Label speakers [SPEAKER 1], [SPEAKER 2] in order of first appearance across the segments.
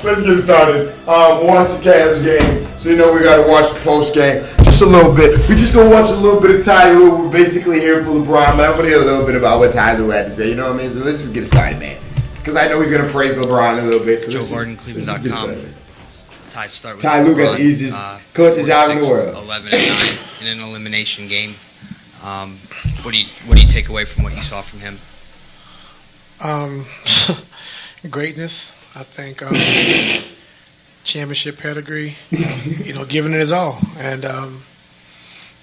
[SPEAKER 1] Let's get started. Watch the Cavs game, so you know we gotta watch the post game just a little bit. We just gonna watch a little bit of Ty Lue. We're basically here for LeBron, but I'm gonna hear a little bit about what Ty Lue had to say. You know what I mean? So let's just get started, man. Because I know he's gonna praise LeBron a little bit. So
[SPEAKER 2] JoeVardenCleveland.com. Ty, start with
[SPEAKER 1] Ty Lue got the easiest coaching job in the world.
[SPEAKER 2] 11-9 in an elimination game. What do you take away from what you saw from him?
[SPEAKER 3] Greatness. I think championship pedigree. Giving it his all, and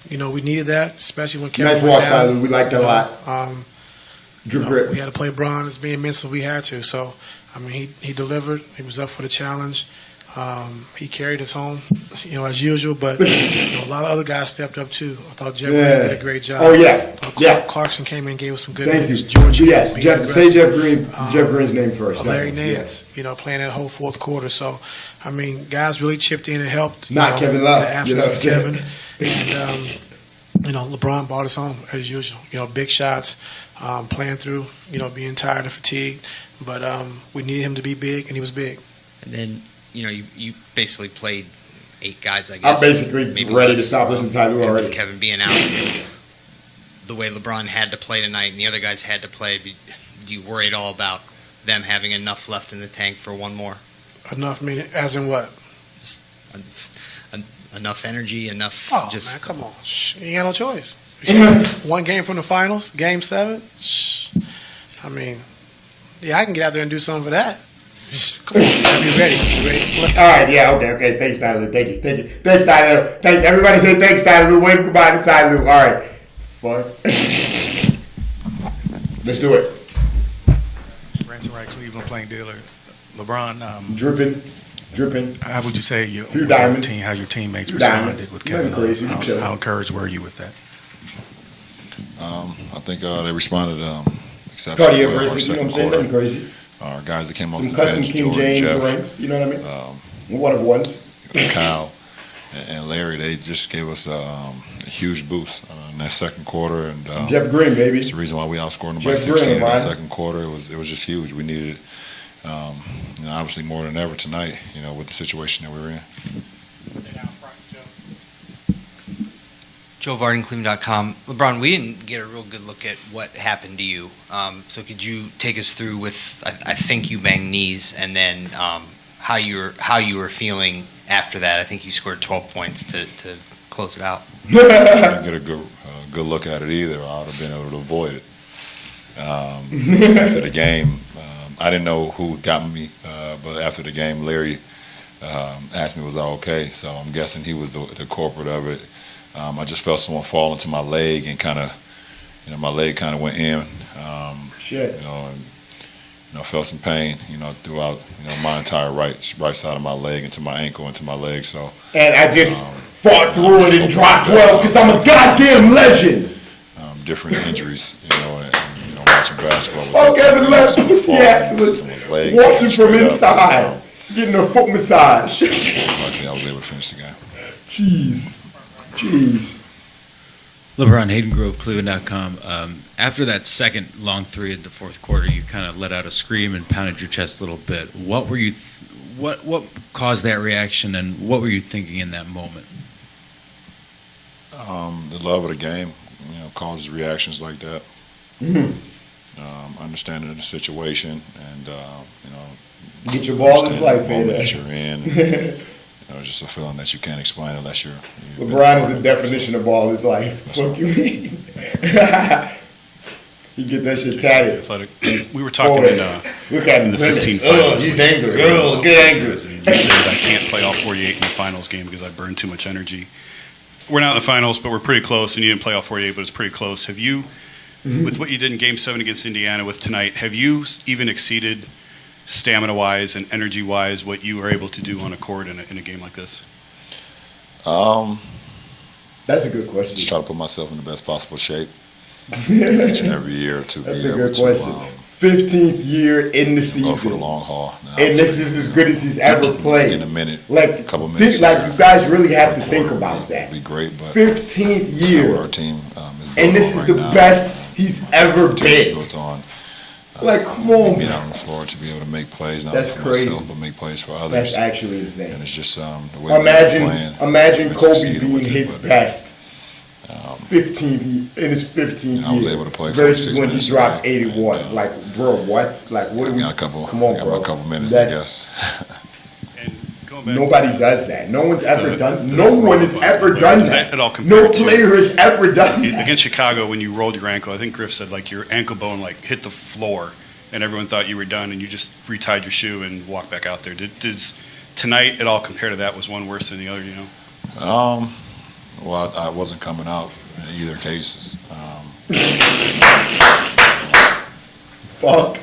[SPEAKER 3] we needed that, especially when Kevin.
[SPEAKER 1] Nice watch, Ty Lue. We liked that a lot. Drip.
[SPEAKER 3] We had to play Bron as being mental. We had to. So I mean, he delivered. He was up for the challenge. He carried us home, as usual. But a lot of other guys stepped up too. I thought Jeff Green did a great job.
[SPEAKER 1] Oh yeah,
[SPEAKER 3] Clarkson came in and gave us some good.
[SPEAKER 1] Thank you,
[SPEAKER 3] George.
[SPEAKER 1] Yes, say Jeff Green. Jeff Green's name first.
[SPEAKER 3] Larry Nance, playing that whole fourth quarter. So, I mean, guys really chipped in and helped.
[SPEAKER 1] Not Kevin Love.
[SPEAKER 3] The absence of Kevin, and LeBron brought us home as usual. Big shots, playing through. Being tired and fatigued, but we needed him to be big, and he was big.
[SPEAKER 2] And then. You basically played 8 guys, I guess.
[SPEAKER 1] I'm basically ready to stop listening to Ty Lue already.
[SPEAKER 2] With Kevin being out, the way LeBron had to play tonight and the other guys had to play, do you worry at all about them having enough left in the tank for one more?
[SPEAKER 3] Enough, meaning, as in what?
[SPEAKER 2] Just enough energy, enough.
[SPEAKER 3] Oh, man, come on. You ain't got no choice. One game from the finals, Game 7. I mean, I can get out there and do something for that. Come on, be ready.
[SPEAKER 1] All right, yeah, okay. Thanks, Tyler. Thank you. Thanks, Tyler. Thanks. Everybody say thanks, Tyler. Wave goodbye to Ty Lue. All right, fun. Let's do it.
[SPEAKER 4] Ransom Wright, Cleveland playing dealer. LeBron.
[SPEAKER 1] Dripping.
[SPEAKER 4] How would you say how your teammates responded with Kevin?
[SPEAKER 1] Crazy.
[SPEAKER 4] How encouraged were you with that?
[SPEAKER 5] I think they responded exceptionally well.
[SPEAKER 1] Cardio, you know what I'm saying? Nothing crazy.
[SPEAKER 5] Our guys that came off
[SPEAKER 1] some
[SPEAKER 5] the
[SPEAKER 1] custom
[SPEAKER 5] bench,
[SPEAKER 1] King
[SPEAKER 5] Jordan,
[SPEAKER 1] James
[SPEAKER 5] Jeff,
[SPEAKER 1] ranks, you know what I mean? One of ones.
[SPEAKER 5] Kyle and Larry, they just gave us a huge boost in that second quarter. And
[SPEAKER 1] Jeff Green, baby.
[SPEAKER 5] It's the reason why we outscored them by 16 in that second quarter. It was just huge. We needed it, obviously more than ever tonight, with the situation that we were in.
[SPEAKER 2] JoeVardenCleveland.com. LeBron, we didn't get a real good look at what happened to you. So could you take us through with, I think you banged knees, and then how you were feeling after that? I think you scored 12 points to close it out.
[SPEAKER 5] I didn't get a good look at it either. I would have been able to avoid it. After the game, I didn't know who got me, but after the game, Larry asked me was I okay. So I'm guessing he was the culprit of it. I just felt someone fall into my leg and kind of, my leg kind of went in. Felt some pain, throughout, my entire right side of my leg, into my ankle, into my leg. So. And
[SPEAKER 1] I just fought through it and dropped 12 because I'm a goddamn legend.
[SPEAKER 5] Different injuries, and watching basketball.
[SPEAKER 1] Oh, Kevin left was watching from inside, getting a foot massage.
[SPEAKER 5] Luckily, I was able to finish the game.
[SPEAKER 1] Jeez.
[SPEAKER 6] LeBron, Hayden Grove, Cleveland.com. After that second long three in the fourth quarter, you kind of let out a scream and pounded your chest a little bit. What were you? What caused that reaction, and what were you thinking in that moment?
[SPEAKER 5] The love of the game, causes reactions like that. Understanding the situation, and
[SPEAKER 1] get your ball in his life,
[SPEAKER 5] man. That you're in. Just a feeling that you can't explain unless you're.
[SPEAKER 1] LeBron is the definition of ball his life. What you mean? You get that shit tatted.
[SPEAKER 4] We were talking
[SPEAKER 1] look at him,
[SPEAKER 4] in the 15 finals.
[SPEAKER 1] He's angry. Get angry.
[SPEAKER 4] You said I can't play all 48 in the finals game because I burned too much energy. We're not in the finals, but we're pretty close, and you didn't play all 48, but it's pretty close. Have you, with what you did in Game 7 against Indiana with tonight, have you even exceeded stamina-wise and energy-wise what you were able to do on a court in a game like this?
[SPEAKER 1] That's a good question.
[SPEAKER 5] Just try to put myself in the best possible shape each and every year to
[SPEAKER 1] That's
[SPEAKER 5] be
[SPEAKER 1] a
[SPEAKER 5] able
[SPEAKER 1] good
[SPEAKER 5] to.
[SPEAKER 1] question. 15th year in the season.
[SPEAKER 5] Go for the long haul. Now,
[SPEAKER 1] and this is as good as he's ever played.
[SPEAKER 5] In a minute,
[SPEAKER 1] a
[SPEAKER 5] couple minutes.
[SPEAKER 1] You guys really have to think about that.
[SPEAKER 5] Be great, but
[SPEAKER 1] 15th year.
[SPEAKER 5] Our team
[SPEAKER 1] and this is the best he's ever been.
[SPEAKER 5] Built on
[SPEAKER 1] Like, come on,
[SPEAKER 5] being
[SPEAKER 1] man.
[SPEAKER 5] out on the floor to be able to make plays, not
[SPEAKER 1] That's
[SPEAKER 5] for
[SPEAKER 1] crazy.
[SPEAKER 5] myself, but make plays for others.
[SPEAKER 1] That's actually insane.
[SPEAKER 5] And it's just the way we're playing.
[SPEAKER 1] Imagine
[SPEAKER 5] We've
[SPEAKER 1] Kobe
[SPEAKER 5] succeeded
[SPEAKER 1] being
[SPEAKER 5] with it,
[SPEAKER 1] his
[SPEAKER 5] but,
[SPEAKER 1] best 15 in his 15th year
[SPEAKER 5] I was able to play
[SPEAKER 1] versus
[SPEAKER 5] 46
[SPEAKER 1] when he
[SPEAKER 5] minutes
[SPEAKER 1] dropped
[SPEAKER 5] today,
[SPEAKER 1] 81.
[SPEAKER 5] and,
[SPEAKER 1] Like, bro, what? Like, what do we?
[SPEAKER 5] got a couple.
[SPEAKER 1] Come on,
[SPEAKER 5] got
[SPEAKER 1] bro.
[SPEAKER 5] a couple minutes,
[SPEAKER 1] That's-
[SPEAKER 5] I guess.
[SPEAKER 4] And going back
[SPEAKER 1] Nobody
[SPEAKER 4] to
[SPEAKER 1] does that. No one's ever
[SPEAKER 4] the-
[SPEAKER 1] done.
[SPEAKER 4] the
[SPEAKER 1] No one has
[SPEAKER 4] roll
[SPEAKER 1] ever
[SPEAKER 4] ball.
[SPEAKER 1] done
[SPEAKER 4] Is
[SPEAKER 1] that.
[SPEAKER 4] that at all
[SPEAKER 1] No
[SPEAKER 4] compared to-
[SPEAKER 1] player has ever done that.
[SPEAKER 4] against Chicago, when you rolled your ankle, I think Griff said like your ankle bone like hit the floor, and everyone thought you were done, and you just retied your shoe and walked back out there. Does tonight at all compare to that? Was one worse than the other? You know.
[SPEAKER 5] Well, I wasn't coming out in either cases.
[SPEAKER 1] Fuck.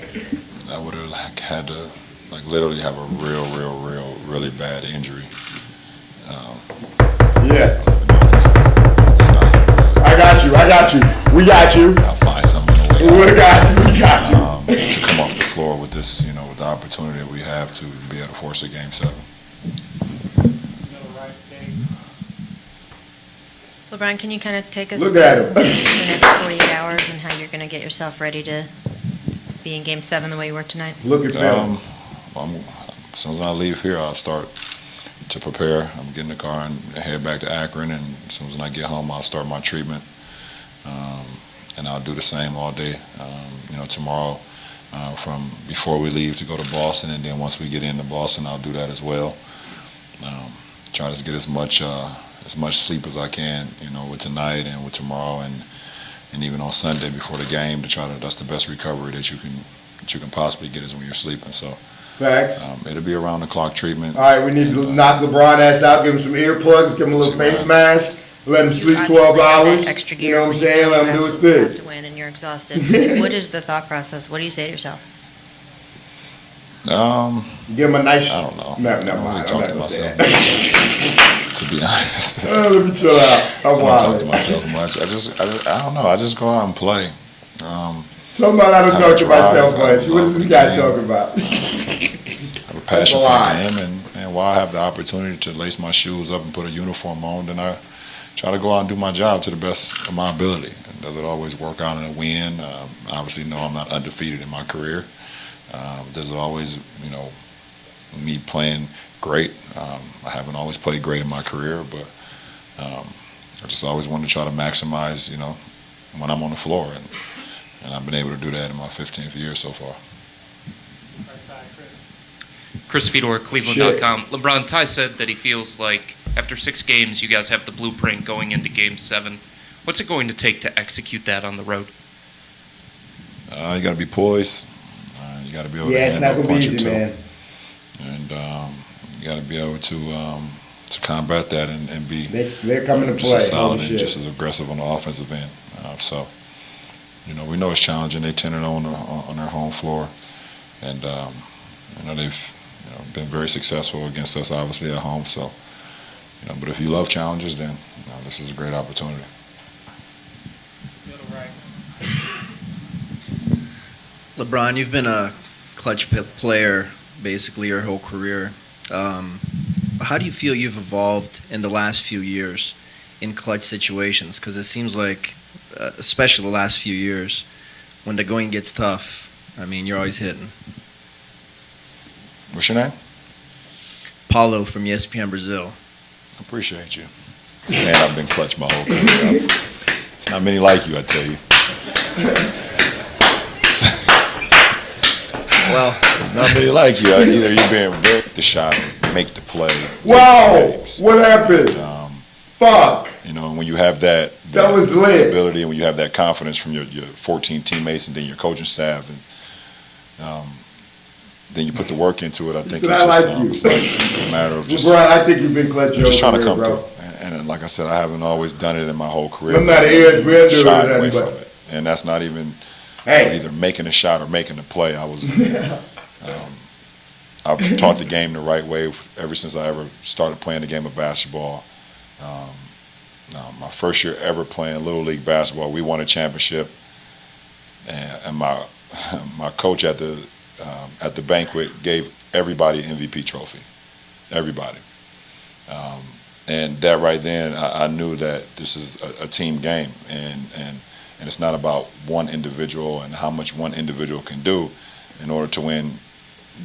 [SPEAKER 5] I would have had to literally have a really bad injury.
[SPEAKER 1] Yeah.
[SPEAKER 5] That's not even good.
[SPEAKER 1] I got you. We got you.
[SPEAKER 5] I'll find someone to way
[SPEAKER 1] We got you. We got you.
[SPEAKER 5] to come off the floor with this, with the opportunity that we have to be able to force a game 7.
[SPEAKER 7] LeBron, can you kind of take us
[SPEAKER 1] Look
[SPEAKER 7] through
[SPEAKER 1] at him.
[SPEAKER 7] the next 48 hours and how you're going to get yourself ready to be in Game 7 the way you were tonight?
[SPEAKER 1] Look at them.
[SPEAKER 5] As soon as I leave here, I'll start to prepare. I'm getting in the car and head back to Akron, and as soon as I get home, I'll start my treatment. And I'll do the same all day. Tomorrow, from before we leave to go to Boston, and then once we get into Boston, I'll do that as well. Try to get as much sleep as I can, with tonight and with tomorrow, and even on Sunday before the game, that's the best recovery that you can possibly get is when you're sleeping. So
[SPEAKER 1] Facts.
[SPEAKER 5] it'll be around the clock treatment.
[SPEAKER 1] All right, we need to knock LeBron ass out, give him some earplugs, give him a little face mask, let him sleep 12 hours.
[SPEAKER 7] Extra
[SPEAKER 1] You
[SPEAKER 7] gear
[SPEAKER 1] know what I'm
[SPEAKER 7] when
[SPEAKER 1] saying? Let him do his thing.
[SPEAKER 7] have to win and you're exhausted. What is the thought process? What do you say to yourself?
[SPEAKER 1] Give him a nice.
[SPEAKER 5] I don't know.
[SPEAKER 1] Never
[SPEAKER 5] I don't
[SPEAKER 1] mind.
[SPEAKER 5] really
[SPEAKER 1] I'm not
[SPEAKER 5] talk to
[SPEAKER 1] gonna say
[SPEAKER 5] myself,
[SPEAKER 1] that.
[SPEAKER 5] to be honest.
[SPEAKER 1] Let me chill out. I'm
[SPEAKER 5] I don't talk to
[SPEAKER 1] wild.
[SPEAKER 5] myself much. I don't know. I just go out and play.
[SPEAKER 1] Talking about I don't
[SPEAKER 5] Have
[SPEAKER 1] talk
[SPEAKER 5] a
[SPEAKER 1] to
[SPEAKER 5] drive,
[SPEAKER 1] myself
[SPEAKER 5] I
[SPEAKER 1] much. What
[SPEAKER 5] love
[SPEAKER 1] is this
[SPEAKER 5] the
[SPEAKER 1] guy
[SPEAKER 5] game.
[SPEAKER 1] talking about?
[SPEAKER 5] I have a passion
[SPEAKER 1] a
[SPEAKER 5] for
[SPEAKER 1] lie.
[SPEAKER 5] the game, and while I have the opportunity to lace my shoes up and put a uniform on, then I try to go out and do my job to the best of my ability. And does it always work out in a win? Obviously, no, I'm not undefeated in my career. Does it always, me playing great? I haven't always played great in my career, but I just always want to try to maximize, when I'm on the floor, and I've been able to do that in my 15th year so far.
[SPEAKER 8] Chris Fedor, Cleveland.com. LeBron, Ty said that he feels like after 6 games, you guys have the blueprint going into Game 7. What's it going to take to execute that on the road?
[SPEAKER 5] You got to be poised. You got to be able
[SPEAKER 1] Yeah,
[SPEAKER 5] to
[SPEAKER 1] it's not
[SPEAKER 5] handle
[SPEAKER 1] gonna
[SPEAKER 5] a
[SPEAKER 1] be
[SPEAKER 5] punch or
[SPEAKER 1] easy,
[SPEAKER 5] two.
[SPEAKER 1] man.
[SPEAKER 5] And you got to be able to combat that and be
[SPEAKER 1] They're coming to
[SPEAKER 5] just
[SPEAKER 1] play.
[SPEAKER 5] as solid
[SPEAKER 1] Holy
[SPEAKER 5] and
[SPEAKER 1] shit.
[SPEAKER 5] just as aggressive on the offensive end. So, we know it's challenging. They 10-0 on their home floor, and they've been very successful against us, obviously at home. So, but if you love challenges, then this is a great opportunity.
[SPEAKER 9] LeBron, you've been a clutch player basically your whole career. How do you feel you've evolved in the last few years in clutch situations? Because it seems like, especially the last few years, when the going gets tough, you're always hitting.
[SPEAKER 5] What's your name?
[SPEAKER 9] Paulo from ESPN Brazil.
[SPEAKER 5] I appreciate you. Man, I've been clutch my whole career. It's not many like you, I tell you.
[SPEAKER 9] Well,
[SPEAKER 5] It's not many like you. Either you're being very the shot, make the play.
[SPEAKER 1] Wow!
[SPEAKER 5] Games.
[SPEAKER 1] What happened? Fuck!
[SPEAKER 5] And when you have that
[SPEAKER 1] was lit.
[SPEAKER 5] ability, and when you have that confidence from your 14 teammates and then your coaching staff, and then you put the work into it, I think
[SPEAKER 1] said, "I like you."
[SPEAKER 5] it's a matter of just,
[SPEAKER 1] LeBron, I think you've been clutch your
[SPEAKER 5] just
[SPEAKER 1] whole
[SPEAKER 5] trying to
[SPEAKER 1] career,
[SPEAKER 5] come
[SPEAKER 1] bro.
[SPEAKER 5] through. And like I said, I haven't always done it in my whole career.
[SPEAKER 1] I'm not an ESPN dude or
[SPEAKER 5] Shied
[SPEAKER 1] nothing,
[SPEAKER 5] away
[SPEAKER 1] but-
[SPEAKER 5] from it. And that's not even
[SPEAKER 1] Hey.
[SPEAKER 5] either making a shot or making a play. I was I was taught the game the right way ever since I ever started playing the game of basketball. My first year ever playing Little League basketball, we won a championship, and my my coach at the banquet gave everybody an MVP trophy, everybody. And that right then, I knew that this is a team game, and And it's not about one individual and how much one individual can do in order to win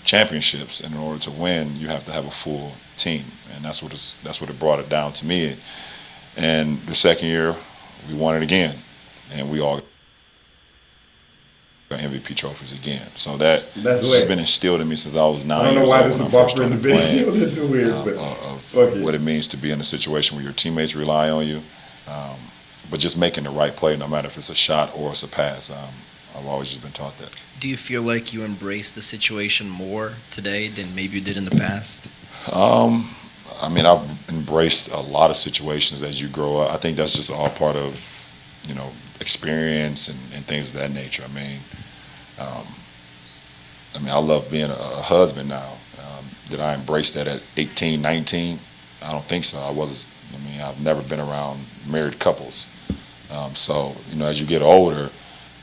[SPEAKER 5] championships. And in order to win, you have to have a full team. And that's what it brought it down to me. And the second year, we won it again. And we all got MVP trophies again. So that's just been instilled in me since I was 9 years old.
[SPEAKER 1] I don't know why there's a
[SPEAKER 5] when I first
[SPEAKER 1] buffer in the
[SPEAKER 5] started
[SPEAKER 1] video.
[SPEAKER 5] playing,
[SPEAKER 1] That's weird, but
[SPEAKER 5] of what it means to be in a situation where your teammates rely on you. But just making the right play, no matter if it's a shot or it's a pass. I've always just been taught that.
[SPEAKER 9] Do you feel like you embrace the situation more today than maybe you did in the past?
[SPEAKER 5] I mean, I've embraced a lot of situations as you grow up. I think that's just all part of, experience and things of that nature. I love being a husband now. Did I embrace that at 18, 19? I don't think so. I've never been around married couples. So, as you get older,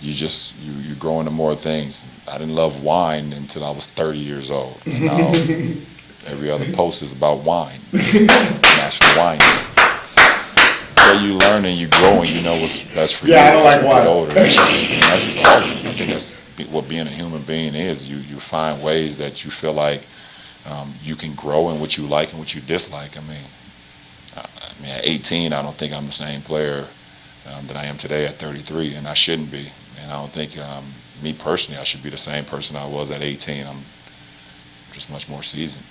[SPEAKER 5] you grow into more things. I didn't love wine until I was 30 years old. And now every other post is about wine, National Wine Day. So you learn and you grow and you know what's best for you.
[SPEAKER 1] I don't like wine.
[SPEAKER 5] Older. That's just all. I think that's what being a human being is. You find ways that you feel like you can grow in what you like and what you dislike. At 18, I don't think I'm the same player that I am today at 33, and I shouldn't be. And I don't think, me personally, I should be the same person I was at 18. I'm just much more seasoned.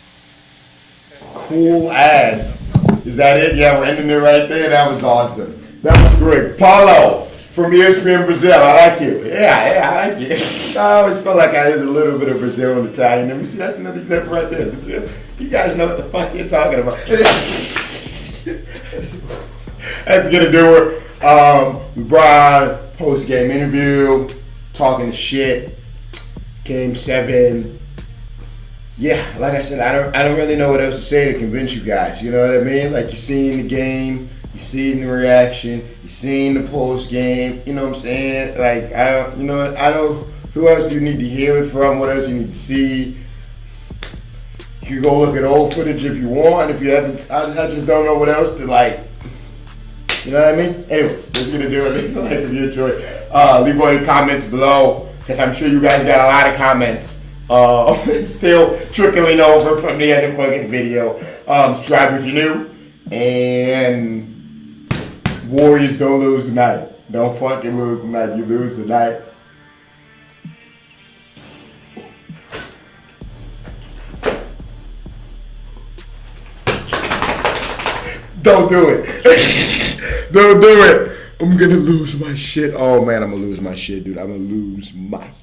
[SPEAKER 1] Cool ass. Is that it? Yeah, we're ending it right there. That was awesome. That was great. Paulo from ESPN Brazil. I like you. Yeah, I like you. I always felt like I had a little bit of Brazil and Italian. Let me see. That's another example right there. You guys know what the fuck you're talking about. That's gonna do it. LeBron post-game interview, talking to shit. Game 7. Yeah, like I said, I don't really know what else to say to convince you guys. You know what I mean? Like, you're seeing the game, you're seeing the reaction, you're seeing the post-game. You know what I'm saying? Like, I don't. Who else do you need to hear it from? What else you need to see? You can go look at old footage if you want. If you haven't, I just don't know what else to like. You know what I mean? Anyways, that's gonna do it. Like, if you enjoyed, leave all your comments below, because I'm sure you guys got a lot of comments. Still trickling over from the other fucking video. Subscribe if you're new. And Warriors don't lose tonight. Don't fucking lose tonight. You lose tonight. Don't do it. Don't do it. I'm gonna lose my shit. Oh man, I'm gonna lose my shit, dude. I'm gonna lose my shit.